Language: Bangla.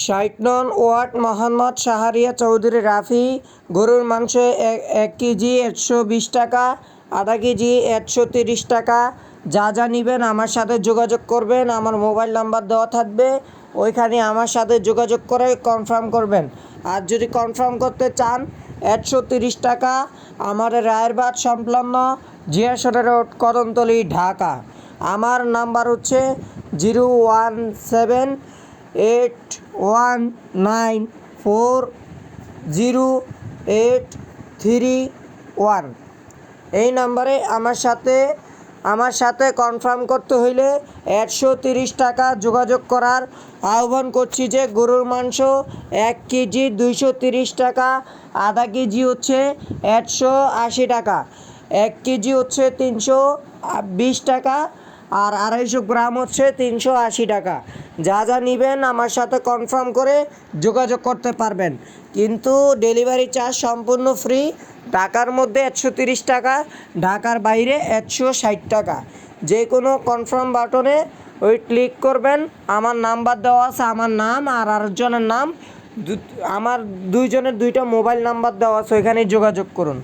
৬০ নং ওয়ার্ড মোহাম্মদ শাহরিয়ার চৌধুরী রাফি। গরুর মাংস ১ কেজি ১২০ টাকা, আধা কেজি ১৩০ টাকা। যা যা নেবেন আমার সাথে যোগাযোগ করবেন, আমার মোবাইল নাম্বার দেওয়া থাকবে, ওইখানে আমার সাথে যোগাযোগ করে কনফার্ম করবেন। আর যদি কনফার্ম করতে চান ১৩০ টাকা, আমার রায়েরবাগ সংলগ্ন জিয়াসর রোড, কদমতলী, ঢাকা। আমার নাম্বার হচ্ছে 01781940831। এই নাম্বারে আমার সাথে কনফার্ম করতে হইলে ১৩০ টাকা যোগাযোগ করার আহ্বান করছি। যে গরুর মাংস ১ কেজি ২৩০ টাকা, আধা কেজি হচ্ছে ১৮০ টাকা, ১ কেজি হচ্ছে ৩২০ টাকা, আর ২৫০ গ্রাম হচ্ছে ৩৮০ টাকা। যা যা নেবেন আমার সাথে কনফার্ম করে যোগাযোগ করতে পারবেন, কিন্তু ডেলিভারি চার্জ সম্পূর্ণ ফ্রি। ঢাকার মধ্যে ১৩০ টাকা, ঢাকার বাইরে ১৬০ টাকা। যে কোনো কনফার্ম বাটনে ক্লিক করবেন, আমার নাম্বার দেওয়া আছে, আমার নাম আর আরেকজনের নাম, আমার দুইজনের দুইটা মোবাইল নাম্বার দেওয়া আছে, ওইখানে যোগাযোগ করুন।